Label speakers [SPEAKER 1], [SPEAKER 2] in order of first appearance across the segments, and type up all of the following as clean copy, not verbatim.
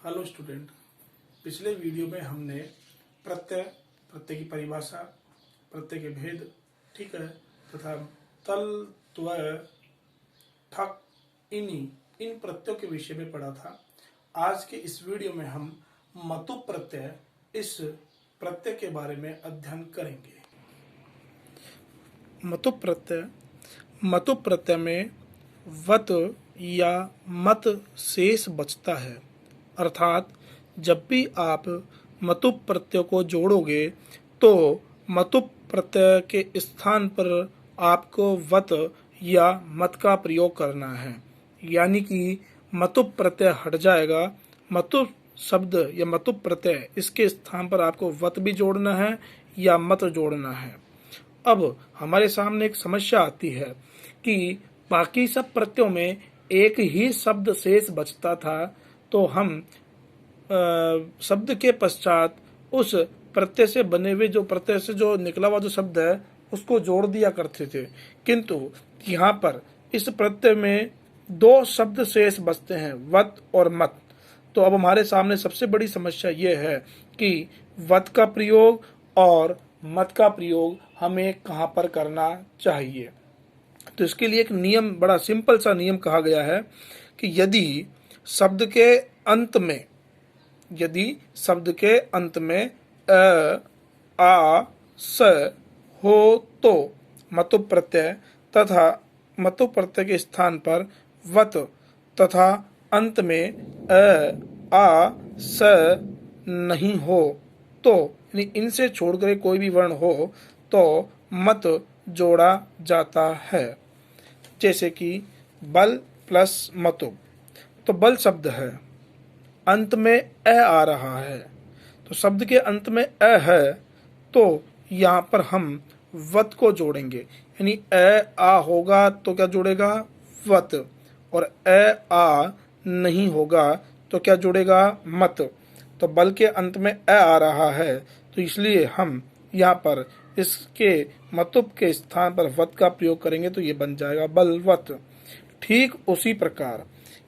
[SPEAKER 1] Hello student. पिछले video में हमने प्रत्यय की परिभाषा, प्रत्यय के भेद, ठीक है, तथा तल, त्वय, ठक, इन प्रत्ययों के विषय में पढ़ा था। आज के इस वीडियो में हम मतु प्रत्यय, इस प्रत्यय के बारे में अध्ययन करेंगे। मतु प्रत्यय में वत या मत शेष बचता है, अर्थात जब भी आप मतु प्रत्यय को जोड़ोगे तो मतु प्रत्यय के स्थान पर आपको वत या मत का प्रयोग करना है, यानी कि मतु प्रत्यय हट जाएगा। मतु शब्द या मतु प्रत्यय, इसके स्थान पर आपको वत भी जोड़ना है या मत जोड़ना है। अब हमारे सामने एक समस्या आती है कि बाकी सब प्रत्ययों में एक ही शब्द शेष बचता था, तो हम शब्द के पश्चात उस प्रत्यय से बने हुए प्रत्यय से जो निकला हुआ जो शब्द है उसको जोड़ दिया करते थे, किंतु यहाँ पर इस प्रत्यय में दो शब्द शेष बचते हैं, वत और मत। तो अब हमारे सामने सबसे बड़ी समस्या ये है कि वत का प्रयोग और मत का प्रयोग हमें कहाँ पर करना चाहिए। तो इसके लिए एक नियम, बड़ा सिंपल सा नियम कहा गया है कि यदि शब्द के अंत में अ, आ, स हो तो मतु प्रत्यय तथा मतु प्रत्यय के स्थान पर वत तथा अंत में अ, आ, स नहीं हो तो, यानी इनसे छोड़कर कोई भी वर्ण हो तो मत जोड़ा जाता है। जैसे कि बल प्लस मतु, तो बल शब्द है, अंत में अ आ रहा है, तो शब्द के अंत में अ है तो यहाँ पर हम वत को जोड़ेंगे, यानी अ आ होगा तो क्या जुड़ेगा, वत, और अ आ नहीं होगा तो क्या जुड़ेगा, मत। तो बल के अंत में अ आ रहा है तो इसलिए हम यहाँ पर इसके मतुप के स्थान पर वत का प्रयोग करेंगे तो ये बन जाएगा बलवत। ठीक उसी प्रकार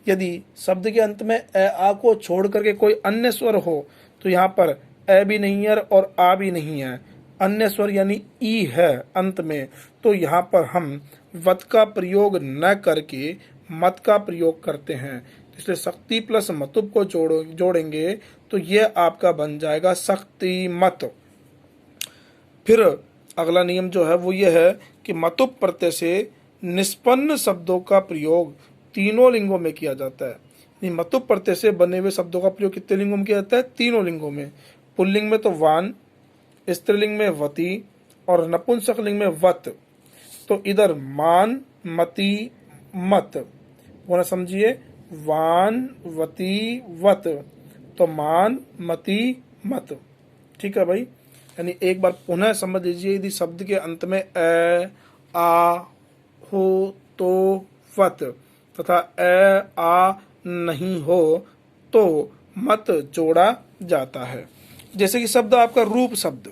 [SPEAKER 1] यदि शब्द के अंत में आ को छोड़ करके कोई अन्य स्वर हो तो यहाँ पर अ भी नहीं है और आ भी नहीं है, अन्य स्वर यानी ई है अंत में, तो यहाँ पर हम वत का प्रयोग न करके मत का प्रयोग करते हैं। इसलिए शक्ति प्लस मतुप को जोड़ेंगे तो ये आपका बन जाएगा शक्ति मत। फिर अगला नियम जो है वो ये है कि मतुप प्रत्यय से निष्पन्न शब्दों का प्रयोग तीनों लिंगों में किया जाता है। मतुप प्रत्यय से बने हुए शब्दों का प्रयोग कितने लिंगों में किया जाता है, तीनों लिंगों में। पुल्लिंग में तो वान, स्त्रीलिंग में वती और नपुंसक लिंग में वत। तो इधर मान, मति, मत, वो समझिए, वान, वती, वत, तो मान, मति, मत। ठीक है भाई, यानी एक बार पुनः समझ लीजिए, यदि शब्द के अंत में अ, आ, हो तो वत तथा अ, आ नहीं हो तो मत जोड़ा जाता है। जैसे कि शब्द आपका रूप शब्द,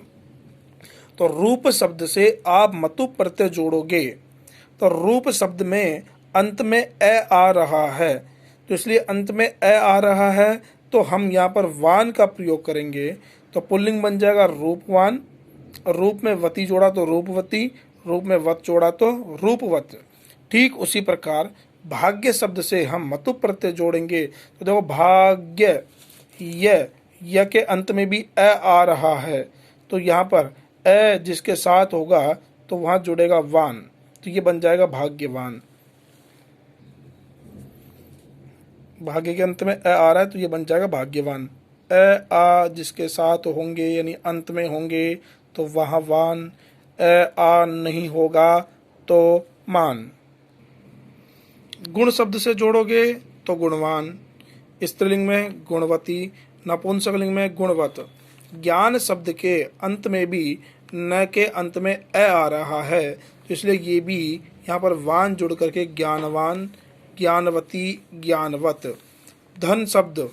[SPEAKER 1] तो रूप शब्द से आप मतु प्रत्यय जोड़ोगे तो रूप शब्द में अंत में अ आ रहा है, तो इसलिए अंत में अ आ रहा है तो हम यहाँ पर वान का प्रयोग करेंगे, तो पुल्लिंग बन जाएगा रूपवान, रूप में वती जोड़ा तो रूपवती, रूप में वत जोड़ा तो रूपवत। ठीक उसी प्रकार भाग्य शब्द से हम मतु प्रत्यय जोड़ेंगे तो देखो भाग्य, य के अंत में भी अ आ रहा है, तो यहाँ पर अ जिसके साथ होगा तो वहां जुड़ेगा वान, तो ये बन जाएगा भाग्यवान। भाग्य के अंत में अ आ रहा है तो ये बन जाएगा भाग्यवान। अ आ जिसके साथ होंगे यानी अंत में होंगे तो वहां वान, अ आ नहीं होगा तो मान। गुण शब्द से जोड़ोगे तो गुणवान, स्त्रीलिंग में गुणवती, नपुंसकलिंग में गुणवत। ज्ञान शब्द के अंत में भी न के अंत में अ आ रहा है तो इसलिए ये भी यहाँ पर वान जुड़ करके ज्ञानवान, ज्ञानवती, ज्ञानवत। धन शब्द,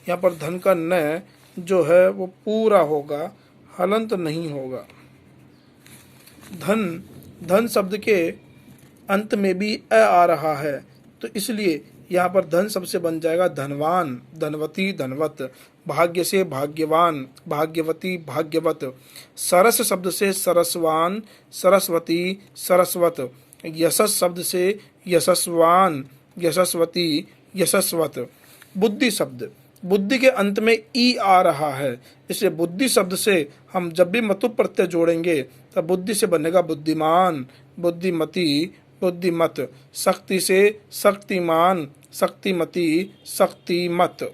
[SPEAKER 1] यहाँ पर धन का न जो है वो पूरा होगा, हलंत नहीं होगा। धन शब्द के अंत में भी अ आ रहा है तो इसलिए यहाँ पर धन शब्द से बन जाएगा धनवान, धनवती, धनवत। भाग्य से भाग्यवान, भाग्यवती, भाग्यवत। सरस शब्द से सरसवान, सरस्वती, सरस्वत। यशस शब्द से यशस्वान, यशस्वती, यशस्वत। बुद्धि शब्द, बुद्धि के अंत में ई आ रहा है, इसलिए बुद्धि शब्द से हम जब भी मतु प्रत्यय जोड़ेंगे तब बुद्धि से बनेगा बुद्धिमान, बुद्धिमती, बुद्धिमत। शक्ति से शक्तिमान, शक्तिमती, शक्तिमत।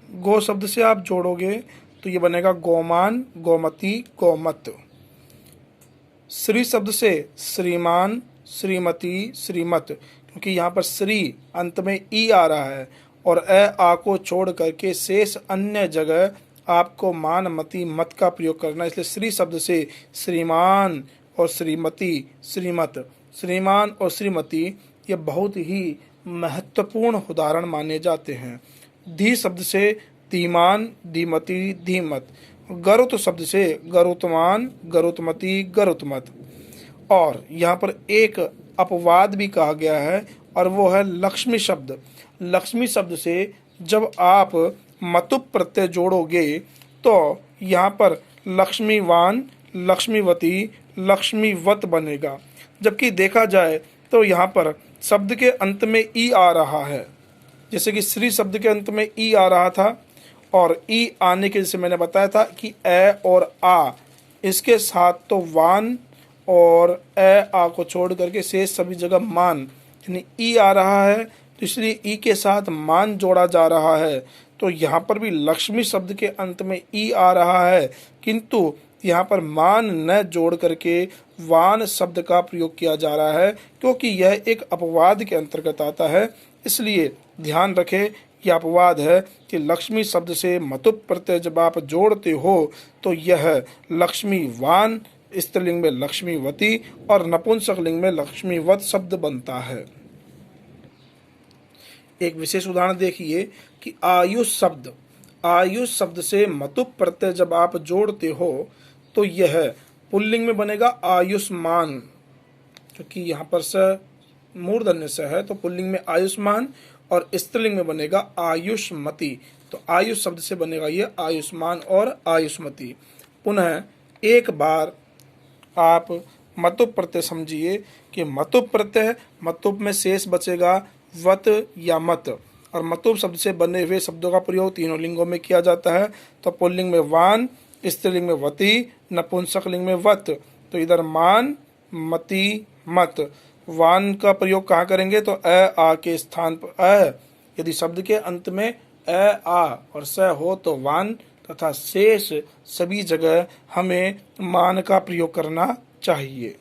[SPEAKER 1] गो शब्द से आप जोड़ोगे तो ये बनेगा गोमान, गोमती, गोमत। श्री शब्द से श्रीमान, श्रीमती, श्रीमत, क्योंकि यहाँ पर श्री अंत में ई आ रहा है और आ को छोड़ करके शेष अन्य जगह आपको मान, मति, मत का प्रयोग करना है, इसलिए श्री शब्द से श्रीमान और श्रीमती, श्रीमत। श्रीमान और श्रीमती ये बहुत ही महत्वपूर्ण उदाहरण माने जाते हैं। धी शब्द से धीमान, धीमती, धीमत। गरुत शब्द से गरुतमान, गरुतमती, गरुतमत। और यहाँ पर एक अपवाद भी कहा गया है और वो है लक्ष्मी शब्द। लक्ष्मी शब्द से जब आप मतु प्रत्यय जोड़ोगे तो यहाँ पर लक्ष्मीवान, लक्ष्मीवती, लक्ष्मीवत बनेगा। जबकि देखा जाए तो यहाँ पर शब्द के अंत में ई आ रहा है, जैसे कि श्री शब्द के अंत में ई आ रहा था और ई आने के जैसे मैंने बताया था कि ए और आ इसके साथ तो वान और ए आ को छोड़ करके शेष सभी जगह मान, यानी ई आ रहा है तो इसलिए ई के साथ मान जोड़ा जा रहा है। तो यहाँ पर भी लक्ष्मी शब्द के अंत में ई आ रहा है, किंतु यहाँ पर मान न जोड़ करके वान शब्द का प्रयोग किया जा रहा है, क्योंकि यह एक अपवाद के अंतर्गत आता है। इसलिए ध्यान रखें, यह अपवाद है कि लक्ष्मी शब्द से मतु प्रत्यय जब आप जोड़ते हो तो यह लक्ष्मीवान, स्त्रीलिंग में लक्ष्मीवती और नपुंसक लिंग में लक्ष्मीवत शब्द बनता है। एक विशेष उदाहरण देखिए कि आयुष शब्द, आयुष शब्द से मतु प्रत्यय जब आप जोड़ते हो तो यह पुल्लिंग में बनेगा आयुष्मान, क्योंकि यहाँ पर स मूर्धन्य से है तो पुल्लिंग में आयुष्मान, और स्त्रीलिंग में बनेगा आयुष्मती। तो आयुष शब्द से बनेगा ये आयुष्मान और आयुष्मती। पुनः एक बार आप मतु प्रत्यय समझिए कि मतु प्रत्यय, मतुप में शेष बचेगा वत या मत, और मतुप शब्द से बने हुए शब्दों का प्रयोग तीनों लिंगों में किया जाता है। तो पुल्लिंग में वान, स्त्रीलिंग में वती, नपुंसक लिंग में वत। तो इधर मान, मति, मत। वान का प्रयोग कहाँ करेंगे तो आ के स्थान पर यदि शब्द के अंत में आ और स हो तो वान, तथा शेष सभी जगह हमें मान का प्रयोग करना चाहिए।